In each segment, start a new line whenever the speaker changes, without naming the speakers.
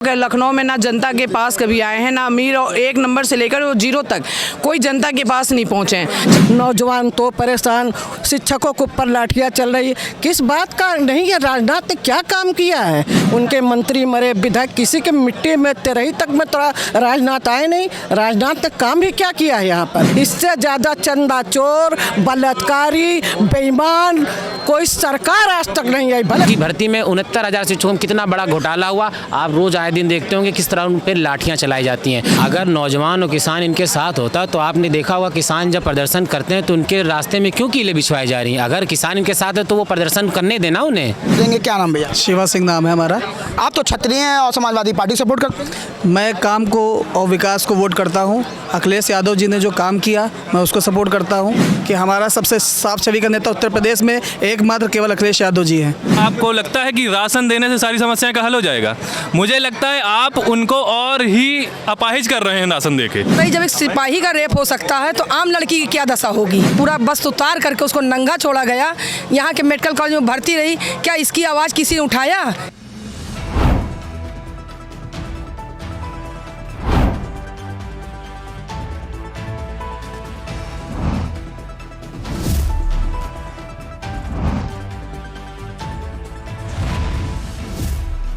लखनऊ में ना जनता के पास कभी आए हैं, ना अमीर और एक नंबर से लेकर वो जीरो तक कोई जनता के पास नहीं पहुंचे हैं।
नौजवान तो परेशान, शिक्षकों के ऊपर लाठियां चल रही है। किस बात का नहीं है? राजनाथ ने क्या काम किया है? उनके मंत्री मरे, विधायक किसी के मिट्टी में तेरही तक में थोड़ा राजनाथ आए नहीं। राजनाथ ने काम भी क्या किया है यहाँ पर? इससे ज़्यादा चंदा चोर, बलात्कारी, बेईमान कोई सरकार आज तक नहीं आई।
भले की भर्ती में 69,000 शिक्षकों में कितना बड़ा घोटाला हुआ, आप रोज आए दिन देखते होंगे किस तरह उन पर लाठियां चलाई जाती हैं। अगर नौजवान और किसान इनके साथ होता तो आपने देखा होगा किसान जब प्रदर्शन करते हैं तो उनके रास्ते में क्यों कीलें बिछवाई जा रही हैं। अगर किसान इनके साथ है तो वो प्रदर्शन करने देना उन्हें।
देंगे। क्या नाम भैया?
शिवा सिंह नाम है हमारा।
आप तो क्षत्रिय हैं और समाजवादी पार्टी सपोर्ट करते हैं।
मैं काम को और विकास को वोट करता हूं। अखिलेश यादव जी ने जो काम किया मैं उसको सपोर्ट करता हूं कि हमारा सबसे साफ छवि का नेता उत्तर प्रदेश में एकमात्र केवल अखिलेश यादव जी हैं।
आपको लगता है कि राशन देने से सारी समस्याएं का हल हो जाएगा? मुझे लगता है आप उनको और ही अपाहिज कर रहे हैं राशन देके।
भाई जब एक सिपाही का रेप हो सकता है तो आम लड़की की क्या दशा होगी? पूरा बस उतार करके उसको नंगा छोड़ा गया। यहाँ के मेडिकल कॉलेज में भर्ती रही, क्या इसकी आवाज़ किसी ने उठाया?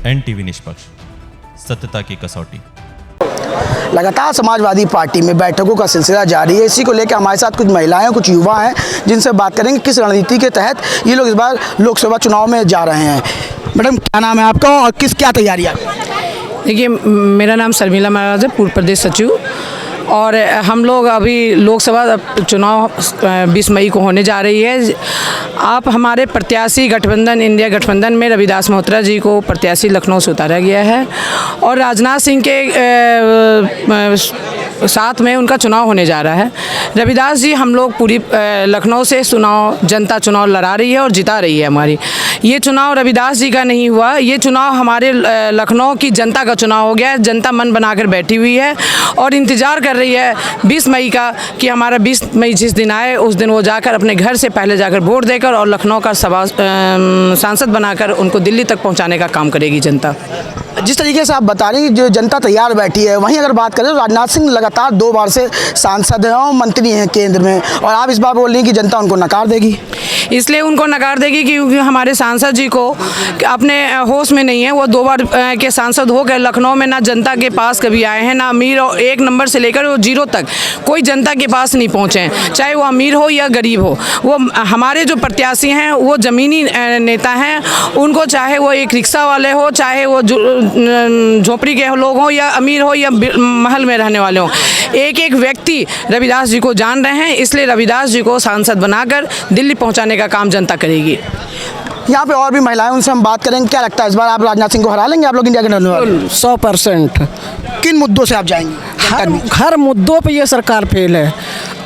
NTV निष्पक्ष, सत्यता की कसौटी।
लगातार समाजवादी पार्टी में बैठकों का सिलसिला जारी है। इसी को लेकर हमारे साथ कुछ महिलाएं, कुछ युवा हैं जिनसे बात करेंगे किस रणनीति के तहत ये लोग इस बार लोकसभा चुनाव में जा रहे हैं। मैडम क्या नाम है आपका और क्या तैयारी है?
देखिए, मेरा नाम शर्मिला महाराज है, पूर्व प्रदेश सचिव। और हम लोग अभी लोकसभा चुनाव 20 मई को होने जा रही है। आप हमारे प्रत्याशी गठबंधन, इंडिया गठबंधन में रविदास मल्होत्रा जी को प्रत्याशी लखनऊ से उतारा गया है और राजनाथ सिंह के साथ में उनका चुनाव होने जा रहा है। रविदास जी हम लोग पूरी लखनऊ से जनता चुनाव लड़ा रही है और जिता रही है हमारी। ये चुनाव रविदास जी का नहीं हुआ, ये चुनाव हमारे लखनऊ की जनता का चुनाव हो गया है। जनता मन बनाकर बैठी हुई है और इंतज़ार कर रही है 20 मई का कि हमारा 20 मई जिस दिन आए उस दिन वो जाकर अपने घर से पहले जाकर वोट देकर और लखनऊ का सांसद बनाकर उनको दिल्ली तक पहुंचाने का काम करेगी जनता।
जिस तरीके से आप बता रहे हैं जो जनता तैयार बैठी है, वहीं अगर बात करें तो राजनाथ सिंह लगातार 2 बार से सांसद हैं और मंत्री हैं केंद्र में, और आप इस बार बोल रही हैं कि जनता उनको नकार देगी।
इसलिए उनको नकार देगी क्योंकि हमारे सांसद जी को अपने होश में नहीं है। वो 2 बार के सांसद हो गए। लखनऊ में ना जनता के पास कभी आए हैं, ना अमीर और एक नंबर से लेकर वो जीरो तक कोई जनता के पास नहीं पहुँचे हैं, चाहे वो अमीर हो या गरीब हो। वो हमारे जो प्रत्याशी हैं वो ज़मीनी नेता हैं। उनको चाहे वो एक रिक्शा वाले हो, चाहे वो झोपड़ी के लोग हों या अमीर हो या महल में रहने वाले हों, एक एक व्यक्ति रविदास जी को जान रहे हैं। इसलिए रविदास जी को सांसद बनाकर दिल्ली पहुंचाने का काम जनता करेगी।
यहाँ पे और भी महिलाएं, उनसे हम बात करेंगे। क्या लगता है इस बार आप राजनाथ सिंह को हरा लेंगे आप लोग इंडिया के?
100%।
किन मुद्दों से आप जाएंगे?
हर मुद्दों पे ये सरकार फेल है।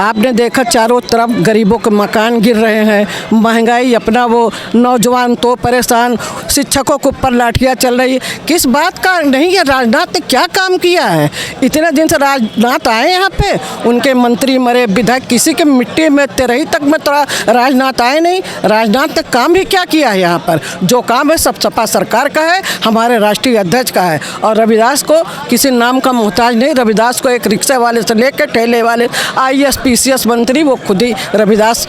आपने देखा चारों तरफ गरीबों के मकान गिर रहे हैं, महंगाई अपना वो, नौजवान तो परेशान, शिक्षकों के ऊपर लाठियां चल रही है। किस बात का नहीं है? राजनाथ ने क्या काम किया है? इतने दिन से राजनाथ आए यहाँ पे, उनके मंत्री मरे, विधायक किसी के मिट्टी में तेरही तक में थोड़ा राजनाथ आए नहीं। राजनाथ ने काम भी क्या किया है यहाँ पर? जो काम है सब सपा सरकार का है, हमारे राष्ट्रीय अध्यक्ष का है। और रविदास को किसी नाम का मोहताज नहीं। रविदास को एक रिक्शा वाले से लेकर ठेले वाले, IAS PCS मंत्री, वो खुद ही रविदास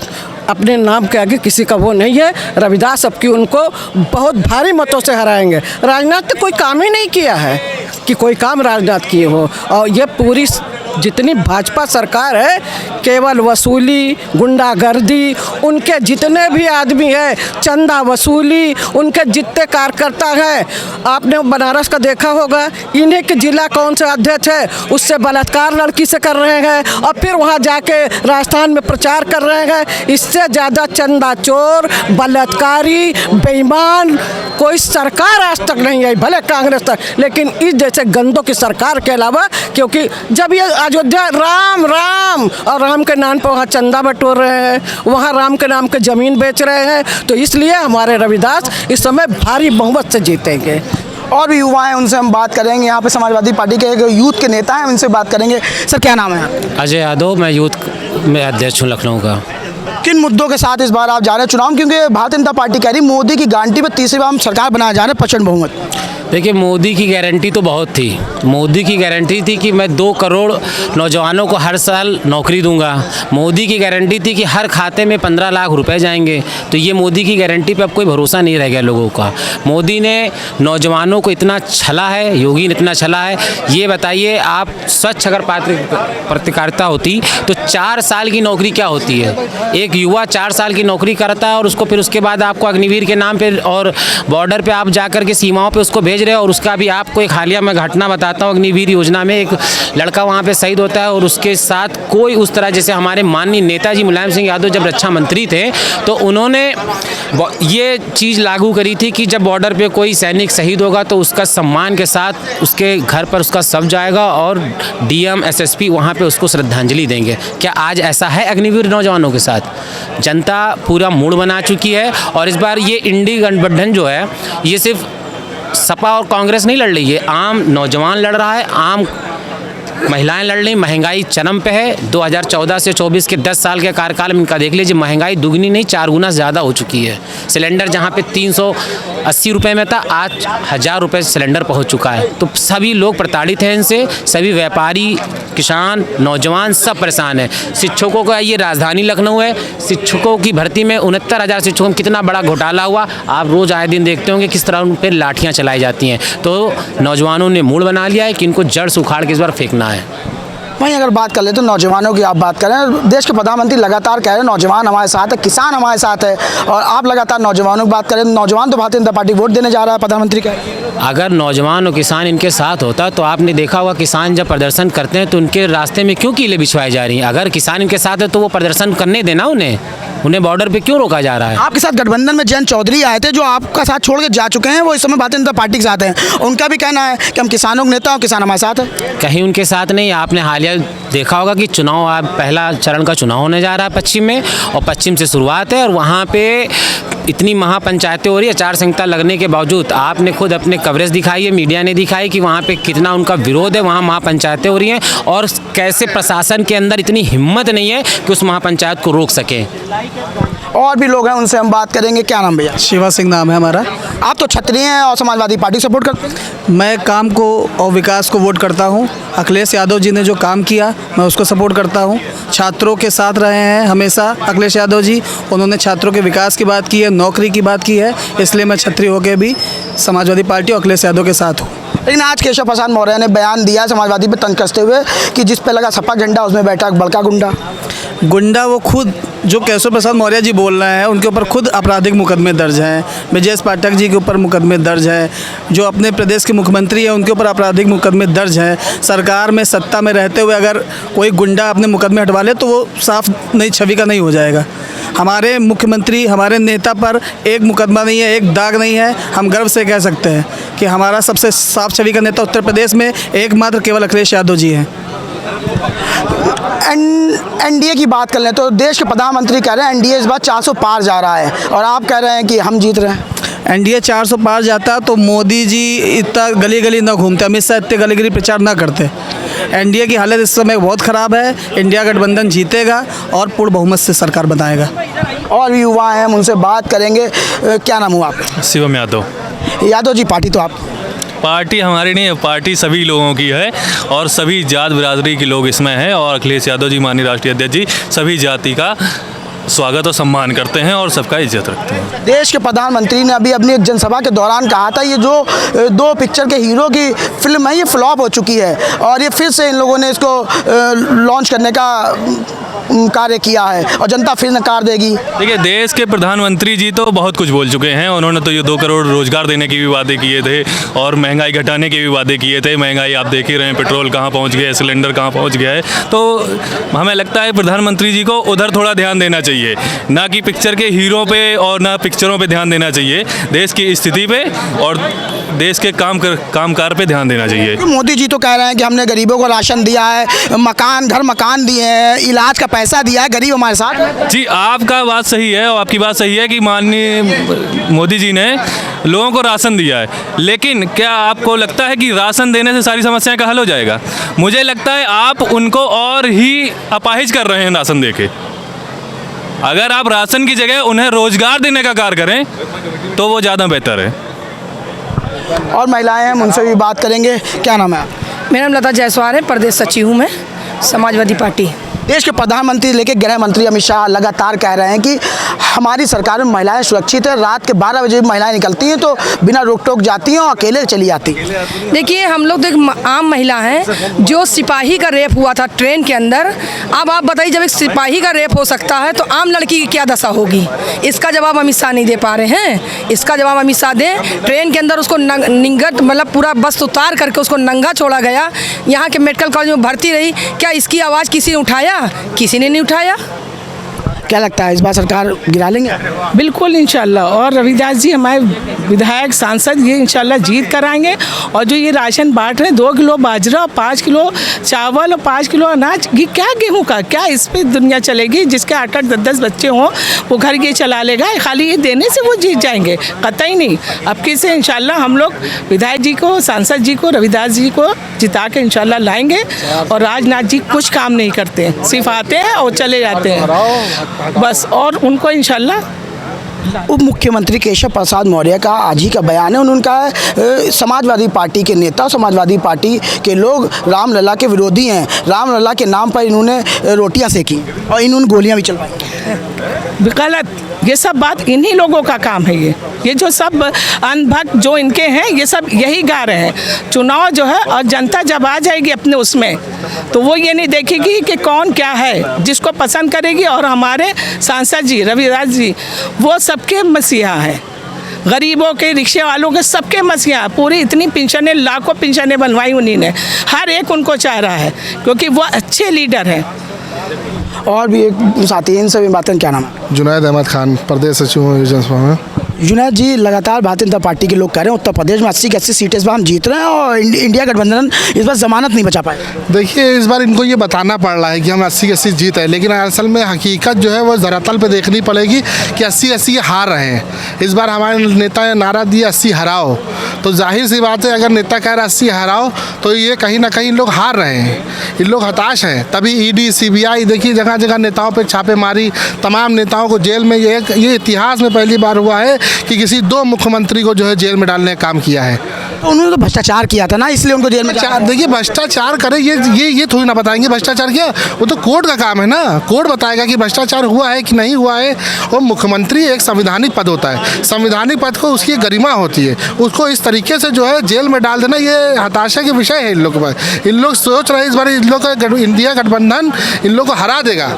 अपने नाम के आगे किसी का वो नहीं है। रविदास अब की उनको बहुत भारी मतों से हराएंगे। राजनाथ ने कोई काम ही नहीं किया है कि कोई काम राजनाथ किए हो। और ये पूरी जितनी भाजपा सरकार है केवल वसूली, गुंडागर्दी, उनके जितने भी आदमी हैं चंदा वसूली, उनके जितने कार्यकर्ता हैं। आपने बनारस का देखा होगा, इन्हीं के जिला कौन से अध्यक्ष है उससे बलात्कार लड़की से कर रहे हैं और फिर वहाँ जाके राजस्थान में प्रचार कर रहे हैं। इससे ज़्यादा चंदा चोर, बलात्कारी, बेईमान कोई सरकार आज तक नहीं आई, भले कांग्रेस तक। लेकिन इस जैसे गंदों की सरकार के अलावा, क्योंकि जब ये अयोध्या राम राम और राम के नाम पर वहाँ चंदा बटोर रहे हैं, वहाँ राम के नाम के ज़मीन बेच रहे हैं, तो इसलिए हमारे रविदास इस समय भारी बहुमत से जीतेंगे।
और भी युवा हैं, उनसे हम बात करेंगे। यहाँ पे समाजवादी पार्टी के एक यूथ के नेता हैं, उनसे बात करेंगे। सर क्या नाम है?
अजय यादव, मैं यूथ में अध्यक्ष हूँ लखनऊ का।
किन किन मुद्दों के साथ इस बार आप जा रहे हैं चुनाव, क्योंकि भारतीय जनता पार्टी कह रही मोदी की गारंटी पर तीसरी बार हम सरकार बनाए जा रहे हैं प्रचंड बहुमत।
देखिए, मोदी की गारंटी तो बहुत थी। मोदी की गारंटी थी कि मैं 2 करोड़ नौजवानों को हर साल नौकरी दूंगा। मोदी की गारंटी थी कि हर खाते में 15 लाख रुपए जाएंगे। तो ये मोदी की गारंटी पे अब कोई भरोसा नहीं रह गया लोगों का। मोदी ने नौजवानों को इतना छला है, योगी ने इतना छला है। ये बताइए, आप स्वच्छ अगर पत्रकारिता होती तो 4 साल की नौकरी क्या होती है? एक युवा 4 साल की नौकरी करता है और उसको फिर उसके बाद आपको अग्निवीर के नाम पे और बॉर्डर पे आप जाकर के सीमाओं पे उसको भेज रहे हो। और उसका भी आपको एक हालिया मैं घटना बताता हूँ। अग्निवीर योजना में एक लड़का वहाँ पे शहीद होता है और उसके साथ कोई उस तरह, जैसे हमारे माननीय नेताजी मुलायम सिंह यादव जब रक्षा मंत्री थे तो उन्होंने ये चीज़ लागू करी थी कि जब बॉर्डर पे कोई सैनिक शहीद होगा तो उसका सम्मान के साथ उसके घर पर उसका शव जाएगा और डीएम एसएसपी वहाँ पे उसको श्रद्धांजलि देंगे। क्या आज ऐसा है अग्निवीर नौजवानों के साथ? जनता पूरा मूड बना चुकी है। और इस बार ये इंडी गठबंधन जो है, ये सिर्फ सपा और कांग्रेस नहीं लड़ रही है, आम नौजवान लड़ रहा है, आम महिलाएं लड़ रही। महंगाई चरम पे है। 2014 से 24 के 10 साल के कार्यकाल में इनका देख लीजिए, महंगाई दुगनी नहीं 4 गुना ज़्यादा हो चुकी है। सिलेंडर जहां पे 380 रुपये में था, आज 1000 रुपये सिलेंडर पहुंच चुका है। तो सभी लोग प्रताड़ित हैं इनसे, सभी व्यापारी, किसान, नौजवान सब परेशान हैं। शिक्षकों का, ये राजधानी लखनऊ है, शिक्षकों की भर्ती में 69,000 शिक्षकों में कितना बड़ा घोटाला हुआ। आप रोज़ आए दिन देखते होंगे किस तरह उन पर लाठियाँ चलाई जाती हैं। तो नौजवानों ने मूड बना लिया है कि इनको जड़ से उखाड़ के इस बार फेंकना है।
वहीं अगर बात कर ले तो नौजवानों की आप बात करें, देश के प्रधानमंत्री लगातार कह रहे हैं नौजवान हमारे साथ है, किसान हमारे साथ है, और आप लगातार नौजवानों की बात करें, नौजवान तो भारतीय जनता पार्टी वोट देने जा रहा है, प्रधानमंत्री का।
अगर नौजवान और किसान इनके साथ होता तो आपने देखा होगा किसान जब प्रदर्शन करते हैं तो उनके रास्ते में क्यों कीलें बिछवाई जा रही हैं? अगर किसान इनके साथ है तो वो प्रदर्शन करने देना, उन्हें बॉर्डर पे क्यों रोका जा रहा है?
आपके साथ गठबंधन में जयंत चौधरी आए थे जो आपका साथ छोड़ के जा चुके हैं, वो इस समय भारतीय जनता पार्टी के साथ हैं। उनका भी कहना है कि हम किसानों के नेता और किसान हमारे साथ है।
कहीं उनके साथ नहीं। आपने हालिया देखा होगा कि चुनाव, आप पहला चरण का चुनाव होने जा रहा है पश्चिम में, और पश्चिम से शुरुआत है और वहाँ पे इतनी महापंचायतें हो रही है। आचार संहिता लगने के बावजूद आपने खुद अपने कवरेज दिखाई है, मीडिया ने दिखाई कि वहाँ पे कितना उनका विरोध है। वहाँ महापंचायतें हो रही हैं और कैसे प्रशासन के अंदर इतनी हिम्मत नहीं है कि उस महापंचायत को रोक सकें।
और भी लोग हैं, उनसे हम बात करेंगे। क्या नाम भैया?
शिवा सिंह नाम है हमारा।
आप तो क्षत्रिय हैं और समाजवादी पार्टी सपोर्ट करते हैं।
मैं काम को और विकास को वोट करता हूं। अखिलेश यादव जी ने जो काम किया मैं उसको सपोर्ट करता हूं। छात्रों के साथ रहे हैं हमेशा अखिलेश यादव जी, उन्होंने छात्रों के विकास की बात की है, नौकरी की बात की है, इसलिए मैं क्षत्रिय होकर भी समाजवादी पार्टी और अखिलेश यादव के साथ हूँ।
लेकिन आज केशव प्रसाद मौर्य ने बयान दिया समाजवादी पे तंज कसते हुए कि जिस पे लगा सपा झंडा उसमें बैठा एक बड़का गुंडा। वो खुद जो केशव प्रसाद मौर्य जी बोल रहे हैं उनके ऊपर खुद आपराधिक मुकदमे दर्ज हैं। ब्रजेश पाठक जी के ऊपर मुकदमे दर्ज हैं। जो अपने प्रदेश के मुख्यमंत्री हैं उनके ऊपर आपराधिक मुकदमे दर्ज हैं। सरकार में सत्ता में रहते हुए अगर कोई गुंडा अपने मुकदमे हटवा ले तो वो साफ नई छवि का नहीं हो जाएगा। हमारे मुख्यमंत्री, हमारे नेता पर एक मुकदमा नहीं है, एक दाग नहीं है। हम गर्व से कह सकते हैं कि हमारा सबसे साफ छवि का नेता उत्तर प्रदेश में एकमात्र केवल अखिलेश यादव जी हैं। एनडीए की बात कर लें तो देश के प्रधानमंत्री कह रहे हैं एनडीए इस बार 400 पार जा रहा है और आप कह रहे हैं कि हम जीत रहे हैं।
एनडीए 400 पार जाता तो मोदी जी इतना गली गली ना घूमते, अमित शाह इतने गली गली प्रचार ना करते। एनडीए की हालत इस समय बहुत ख़राब है। इंडिया गठबंधन जीतेगा और पूर्ण बहुमत से सरकार बनाएगा।
और भी युवा हैं, हम उनसे बात करेंगे। क्या नाम हुआ आपका?
शिवम यादव।
यादव जी, पार्टी तो आप?
पार्टी हमारी नहीं है, पार्टी सभी लोगों की है और सभी जात बिरादरी के लोग इसमें हैं। और अखिलेश यादव जी माननीय राष्ट्रीय अध्यक्ष जी सभी जाति का स्वागत और सम्मान करते हैं और सबका इज्जत रखते हैं।
देश के प्रधानमंत्री ने अभी अपनी एक जनसभा के दौरान कहा था ये जो 2 पिक्चर के हीरो की फिल्म है ये फ्लॉप हो चुकी है और ये फिर से इन लोगों ने इसको लॉन्च करने का कार्य किया है और जनता फिर नकार देगी।
देखिए, देश के प्रधानमंत्री जी तो बहुत कुछ बोल चुके हैं। उन्होंने तो ये 2 करोड़ रोजगार देने की भी वादे किए थे और महंगाई घटाने के भी वादे किए थे। महंगाई आप देख ही रहे हैं, पेट्रोल कहाँ पहुँच गया है, सिलेंडर कहाँ पहुँच गया है। तो हमें लगता है प्रधानमंत्री जी को उधर थोड़ा ध्यान देना चाहिए, ना कि पिक्चर के हीरो पे और ना पिक्चरों पे ध्यान देना चाहिए। देश की स्थिति पे और देश के कामकाज पे ध्यान देना चाहिए।
मोदी जी तो कह रहे हैं कि हमने गरीबों को राशन दिया है, मकान दिए हैं, इलाज का पैसा दिया है, गरीब हमारे साथ है।
जी, आपका बात सही है और आपकी बात सही है कि माननीय मोदी जी ने लोगों को राशन दिया है, लेकिन क्या आपको लगता है कि राशन देने से सारी समस्याएं का हल हो जाएगा? मुझे लगता है आप उनको और ही अपाहिज कर रहे हैं राशन देके। अगर आप राशन की जगह उन्हें रोजगार देने का कार्य करें तो वो ज़्यादा बेहतर है।
और महिलाएं हैं, हम उनसे भी बात करेंगे। क्या नाम है आप?
मेरा नाम लता जायसवाल है, प्रदेश सचिव हूँ मैं, समाजवादी पार्टी।
देश के प्रधानमंत्री लेके गृह मंत्री अमित शाह लगातार कह रहे हैं कि हमारी सरकार में महिलाएं सुरक्षित है। रात के 12 बजे महिलाएं निकलती हैं तो बिना रोक टोक जाती हैं और अकेले चली जाती हैं।
देखिए, हम लोग तो एक आम महिला हैं। जो सिपाही का रेप हुआ था ट्रेन के अंदर, अब आप बताइए, जब एक सिपाही का रेप हो सकता है तो आम लड़की की क्या दशा होगी? इसका जवाब अमित शाह नहीं दे पा रहे हैं। इसका जवाब अमित शाह दें। ट्रेन के अंदर उसको निंगट मतलब पूरा बस उतार करके उसको नंगा छोड़ा गया। यहाँ के मेडिकल कॉलेज में भर्ती रही। क्या इसकी आवाज़ किसी ने उठाया? किसी ने नहीं उठाया।
क्या लगता है इस बार सरकार गिरा लेंगे?
बिल्कुल इंशाल्लाह। और रविदास जी हमारे विधायक सांसद ये इंशाल्लाह जीत कराएंगे। और जो ये राशन बांट रहे हैं, 2 किलो बाजरा और 5 किलो चावल और 5 किलो अनाज, ये क्या गेहूं का क्या इस पे दुनिया चलेगी? जिसके 8-8 10-10 बच्चे हों वो घर ये चला लेगा। खाली ये देने से वो जीत जाएंगे? कतई नहीं। अब किसे इंशाल्लाह हम लोग विधायक जी को, सांसद जी को, रविदास जी को जिता के इंशाल्लाह लाएंगे। और राजनाथ जी कुछ काम नहीं करते, सिर्फ आते हैं और चले जाते हैं बस। और उनको इंशाल्लाह
उप मुख्यमंत्री केशव प्रसाद मौर्य का आज ही का बयान है। उन्होंने कहा समाजवादी पार्टी के नेता, समाजवादी पार्टी के लोग रामलला के विरोधी हैं। रामलला के नाम पर इन्होंने रोटियां सेकी और इन्होंने गोलियां भी चलवाई।
गलत। ये सब बात इन्हीं लोगों का काम है। ये जो सब अनभक्त जो इनके हैं, ये सब यही गा रहे हैं। चुनाव जो है और जनता जब आ जाएगी अपने उसमें, तो वो ये नहीं देखेगी कि कौन क्या है, जिसको पसंद करेगी। और हमारे सांसद जी रविदास जी वो सबके मसीहा हैं। गरीबों के, रिक्शे वालों के, सबके मसीहा। पूरी इतनी पेंशनें, लाखों पेंशनें बनवाई उन्हीं ने। हर एक उनको चाह रहा है क्योंकि वो अच्छे लीडर हैं।
और भी एक साथी हैं, इनसे भी बात करें। क्या नाम है?
जुनैद अहमद खान, प्रदेश सचिव हूँ जनसभा में।
जुनैद जी, लगातार भारतीय जनता पार्टी के लोग कह रहे हैं उत्तर प्रदेश में 80 की 80 सीटें इस बार हम जीत रहे हैं और इंडिया गठबंधन इस बार जमानत नहीं बचा पाए।
देखिए, इस बार इनको ये बताना पड़ रहा है कि हम 80 की 80 जीत है, लेकिन असल में हकीकत जो है वो धरातल पे देखनी पड़ेगी कि 80-80 हार रहे हैं। इस बार हमारे नेता ने नारा दिया 80 हराओ, तो जाहिर सी बात है अगर नेता कह रहा 80 हराओ तो ये कहीं ना कहीं लोग हार रहे हैं, इन लोग हताश हैं। तभी ईडी, सीबीआई देखिए जगह जगह नेताओं पर छापेमारी, तमाम नेताओं को जेल में। ये इतिहास में पहली बार हुआ है कि किसी 2 मुख्यमंत्री को जो है जेल में डालने का काम किया है।
तो उन्होंने तो भ्रष्टाचार किया था ना, इसलिए उनको जेल में।
देखिए, भ्रष्टाचार करे ये थोड़ी ना बताएंगे भ्रष्टाचार किया। वो तो कोर्ट का काम है ना, कोर्ट बताएगा कि भ्रष्टाचार हुआ है कि नहीं हुआ है। और मुख्यमंत्री एक संवैधानिक पद होता है, संवैधानिक पद को उसकी गरिमा होती है, उसको इस तरीके से जो है जेल में डाल देना ये हताशा के विषय है इन लोग पर। इन लोग सोच रहे हैं इस बार इन लोग का इंडिया गठबंधन इन लोग को हरा देगा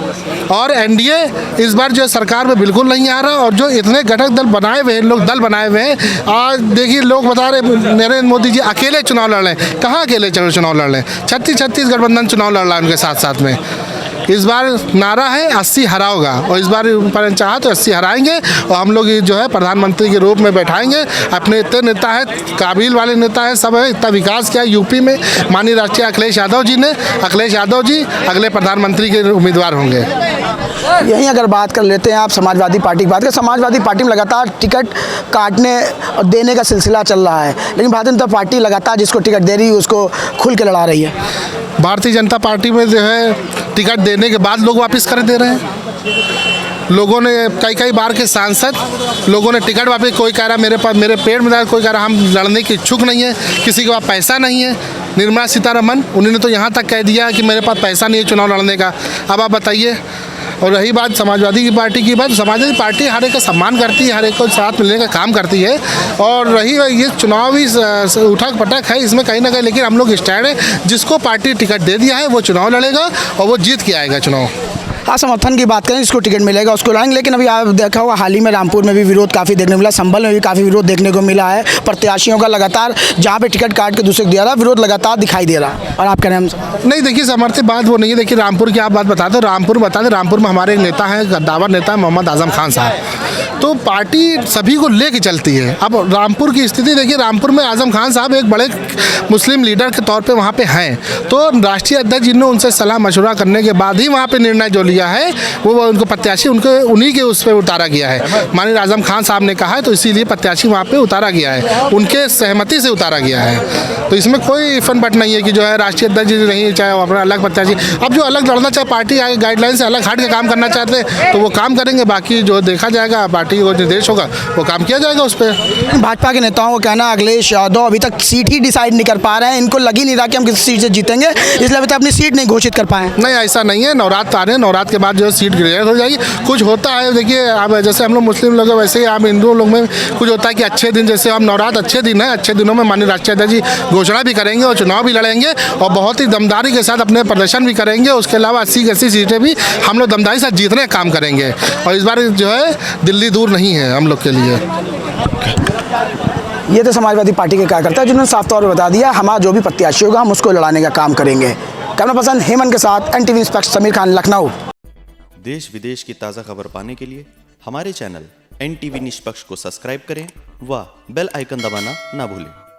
और एनडीए इस बार जो सरकार में बिल्कुल नहीं आ रहा। और जो इतने घटक दल बनाए हुए हैं, लोग दल बनाए हुए हैं, आज देखिए लोग बता रहे नरेंद्र मोदी जी अकेले चुनाव लड़ रहे हैं। कहाँ अकेले चुनाव लड़ रहे हैं? 36 गठबंधन चुनाव लड़ रहा है उनके साथ साथ में। इस बार नारा है 80 हराओगा और इस बार पर चाहा तो 80 हराएंगे और हम लोग जो है प्रधानमंत्री के रूप में बैठाएंगे। अपने इतने नेता है, काबिल वाले नेता है, सब है। इतना विकास किया यूपी में माननीय राष्ट्रीय अखिलेश यादव जी ने। अखिलेश यादव जी अगले प्रधानमंत्री के उम्मीदवार होंगे।
यहीं अगर बात कर लेते हैं आप समाजवादी पार्टी की बात करें, समाजवादी पार्टी में लगातार टिकट काटने और देने का सिलसिला चल रहा है, लेकिन भारतीय जनता पार्टी लगातार जिसको टिकट दे रही है उसको खुल के लड़ा रही है।
भारतीय जनता पार्टी में जो है टिकट देने के बाद लोग वापस कर दे रहे हैं। लोगों ने कई बार के सांसद लोगों ने टिकट वापस, कोई कह रहा मेरे पेट में दर्द, कोई कह रहा हम लड़ने के इच्छुक नहीं है, किसी के पास पैसा नहीं है। निर्मला सीतारमण उन्होंने तो यहाँ तक कह दिया कि मेरे पास पैसा नहीं है चुनाव लड़ने का। अब आप बताइए। और रही बात समाजवादी की पार्टी की बात, समाजवादी पार्टी हर एक का सम्मान करती है, हर एक को साथ मिलने का काम करती है। और रही ये चुनावी उठक पटक है इसमें कहीं ना कहीं, लेकिन हम लोग स्टैंड है, जिसको पार्टी टिकट दे दिया है वो चुनाव लड़ेगा और वो जीत के आएगा चुनाव।
हाँ, समर्थन की बात करें, जिसको टिकट मिलेगा उसको लड़ेंगे। लेकिन अभी आप देखा होगा हाल ही में रामपुर में भी विरोध काफ़ी देखने को मिला, संभल में भी काफ़ी विरोध देखने को मिला है। प्रत्याशियों का लगातार जहाँ पे टिकट काट के दूसरे को दिया रहा, विरोध लगातार दिखाई दे रहा है। और आप कह रहे हैं
नहीं, देखिए समर्थित बात वो नहीं है। देखिए रामपुर की आप बात बता दो, रामपुर में हमारे एक नेता हैं, गद्दावर नेता है मोहम्मद आजम खान साहब। तो पार्टी सभी को लेके चलती है। अब रामपुर की स्थिति देखिए, रामपुर में आजम खान साहब एक बड़े मुस्लिम लीडर के तौर पे वहाँ पे हैं। तो राष्ट्रीय अध्यक्ष जी ने उनसे सलाह मशवरा करने के बाद ही वहाँ पे निर्णय जो लिया है वो उनको प्रत्याशी उनके उन्हीं के उस पर उतारा गया है। माननीय आजम खान साहब ने कहा है तो इसीलिए प्रत्याशी वहाँ पे उतारा गया है, उनके सहमति से उतारा गया है। तो इसमें कोई फन बट नहीं है कि जो है राष्ट्रीय अध्यक्ष नहीं चाहे वो अपना अलग प्रत्याशी, अब जो अलग लड़ना चाहे पार्टी आगे गाइडलाइन से अलग हट के काम करना चाहते हैं तो वो काम करेंगे, बाकी जो देखा जाएगा पार्टी को निर्देश होगा वो काम किया जाएगा उस पर।
भाजपा के नेताओं का कहना अखिलेश यादव अभी तक सीट ही डिसाइड नहीं कर पा रहे हैं, इनको लग ही नहीं रहा कि हम किसी सीट से जीतेंगे, इसलिए अभी तक अपनी सीट नहीं घोषित कर पाए।
नहीं, ऐसा नहीं है। नवरात्र आ रहे हैं, नवरात्र के बाद जो है सीट क्लियर हो जाएगी। कुछ होता है, देखिए आप जैसे हम लोग मुस्लिम लोग हैं वैसे ही आप हिंदू लोग में कुछ होता है कि अच्छे दिन, जैसे हम नवरात्र अच्छे दिन है, अच्छे दिनों में माननीय राष्ट्रीय अध्यक्ष जी घोषणा भी करेंगे और चुनाव भी लड़ेंगे और बहुत ही दमदारी के साथ अपने प्रदर्शन भी करेंगे। उसके अलावा 80 की 80 सीटें भी हम लोग दमदारी से जीतने का काम करेंगे और इस बार जो है दिल्ली दूर नहीं है हम लोग के लिए।
ये तो समाजवादी पार्टी के कार्यकर्ता जिन्होंने साफ तौर पर बता दिया हमारा जो भी प्रत्याशी होगा हम उसको लड़ाने का काम करेंगे। कैमरा पर्सन हेमंत के साथ NTV निष्पक्ष समीर खान, लखनऊ।
देश विदेश की ताज़ा खबर पाने के लिए हमारे चैनल NTV निष्पक्ष को सब्सक्राइब करें व बेल आइकन दबाना ना भूलें।